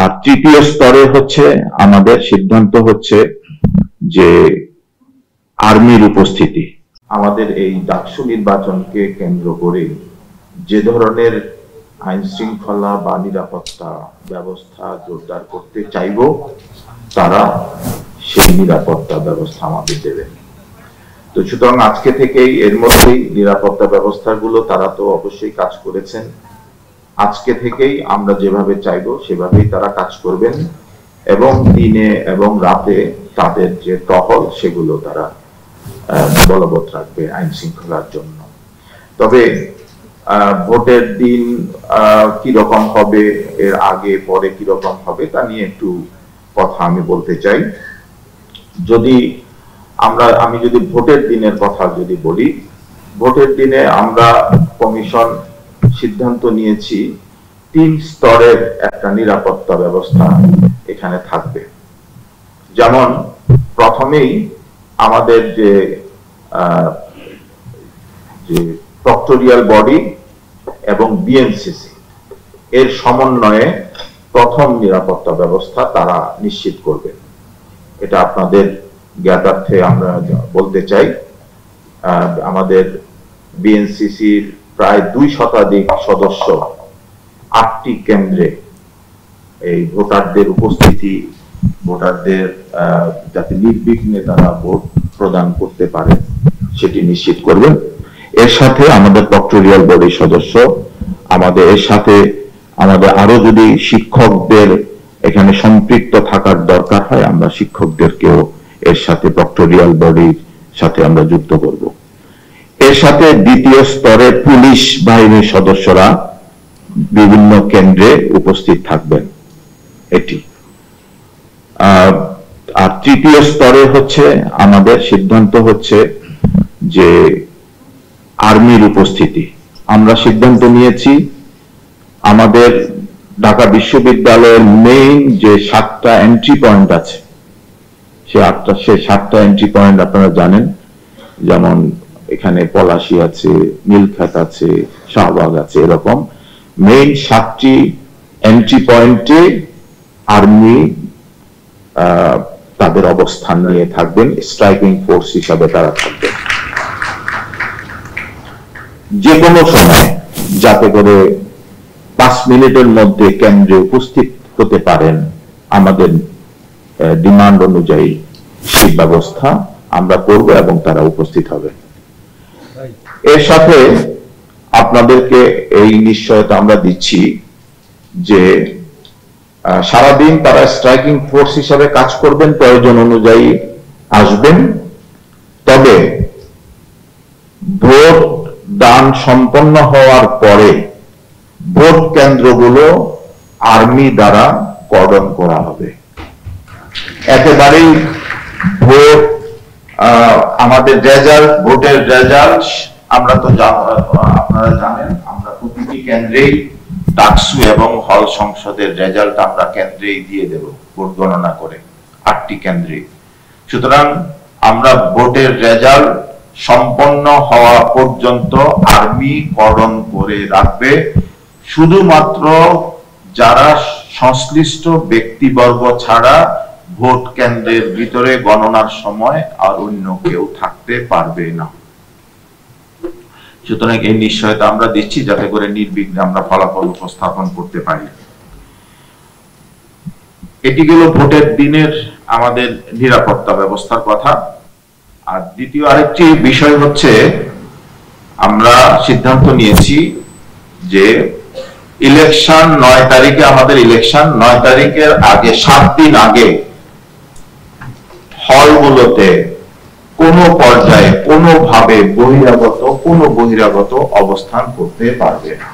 আর তৃতীয় স্তরে হচ্ছে আমাদের সিদ্ধান্ত হচ্ছে যে আর্মির উপস্থিতি। আমাদের এই ডাকসু নির্বাচনকে কেন্দ্র করে যে ধরনের আইন শৃঙ্খলা বা নিরাপত্তা ব্যবস্থা জোরদার করতে চাইব, তারা সেই নিরাপত্তা ব্যবস্থা আমাদের দেবেন। তো সুতরাং আজকে থেকেই এর মধ্যেই নিরাপত্তা ব্যবস্থাগুলো তারা তো অবশ্যই কাজ করেছেন। আজকে থেকেই আমরা যেভাবে চাইবো সেভাবেই তারা কাজ করবেন এবং দিনে এবং রাতে তাদের যে টহল সেগুলো তারা বলবৎ রাখবে আইন শৃঙ্খলার জন্য। তবে ভোটের দিন কি রকম হবে, এর আগে পরে কি রকম হবে তা নিয়ে একটু কথা আমি বলতে চাই। আমি যদি ভোটের দিনের কথা যদি বলি, ভোটের দিনে আমরা কমিশন সিদ্ধান্ত নিয়েছি 3 স্তরের একটা নিরাপত্তা ব্যবস্থা এখানে থাকবে। যেমন প্রথমেই আমাদের যে প্রক্টোরিয়াল বডি এবং বিএনসিসি এর সমন্বয়ে প্রথম নিরাপত্তা ব্যবস্থা তারা নিশ্চিত করবে। এটা আপনাদের জ্ঞাতার্থে আমরা বলতে চাই। আমাদের বিএনসিসির প্রায় 2 শতাধিক সদস্য 8টি কেন্দ্রে এই ভোটারদের উপস্থিতি, ভোটারদের যাতে নির্বিঘ্নে তারা ভোট প্রদান করতে পারে সেটি নিশ্চিত করবেন। এর সাথে আমাদের প্রক্টোরিয়াল বডির সদস্য, এর সাথে আমাদের আরো যদি শিক্ষকদের এখানে সম্পৃক্ত থাকার দরকার হয়, আমরা শিক্ষকদেরকেও এর সাথে প্রক্টোরিয়াল বডির সাথে আমরা যুক্ত করব। এর সাথে দ্বিতীয় স্তরে পুলিশ বাহিনীর সদস্যরা বিভিন্ন কেন্দ্রে উপস্থিত থাকবেন এটি। আর তৃতীয় স্তরে হচ্ছে আমাদের সিদ্ধান্ত হচ্ছে যে আর্মির উপস্থিতি। আমরা সিদ্ধান্ত নিয়েছি আমাদের ঢাকা বিশ্ববিদ্যালয়ের মেইন যে 7টা এন্ট্রি পয়েন্ট আছে, সে 7টা এন্ট্রি পয়েন্ট আপনারা জানেন, যেমন এখানে পলাশী আছে, নীলক্ষেত আছে, শাহবাগ আছে, এরকম মেইন 7টি এন্ট্রি পয়েন্টে আর্মি তাদের অবস্থান নিয়ে থাকবেন, স্ট্রাইকিং ফোর্স হিসাবে তারা থাকবেন। যে কোনো সময় যাতে করে 5 মিনিটের মধ্যে কেন্দ্রে উপস্থিত হতে পারেন, আমাদের ডিমান্ড অনুযায়ী সেই ব্যবস্থা আমরা করব এবং তারা উপস্থিত হবে। এর সাথে আপনাদেরকে এই নিশ্চয়তা আমরা দিচ্ছি যে সারাদিন তারা স্ট্রাইকিং ফোর্স হিসাবে কাজ করবেন, প্রয়োজন অনুযায়ী আসবেন। তবে ভোট দান সম্পন্ন হওয়ার পরে ভোট কেন্দ্রগুলো আর্মি দ্বারা কর্ডন করা হবে। একেবারেই ভোট আমাদের রেজাল্ট, ভোটের রেজাল্ট আমরা তো আপনারা জানেন, আমরা প্রতিটি কেন্দ্রেই ডাকসু এবং হল সংসদের রেজাল্ট আমরা কেন্দ্রেই দিয়ে দেব ভোট গণনা করে, 8টি কেন্দ্রে। সুতরাং আমরা ভোটের রেজাল্ট সম্পন্ন হওয়া পর্যন্ত আর্মি কর্ডন করে রাখবে। শুধুমাত্র যারা সংশ্লিষ্ট ব্যক্তিবর্গ ছাড়া ভোট কেন্দ্রের ভিতরে গণনার সময় আর অন্য কেউ থাকতে পারবে না। সুতরাং এই নিশ্চয়তা আমরা দিচ্ছি যাতে করে নির্বিঘ্নে আমরা ফলাফল উপস্থাপন করতে পারি। এটি গেল ভোটের দিনের আমাদের নিরাপত্তা ব্যবস্থার কথা। আর দ্বিতীয় আরেকটি বিষয় হচ্ছে, আমরা সিদ্ধান্ত নিয়েছি যে ইলেকশন 9 তারিখে, আমাদের ইলেকশন 9 তারিখের আগে 7 দিন আগে হলগুলোতে কোনো পর্যায়ে কোনোভাবে বহিরাগত অবস্থান করতে পারবে না।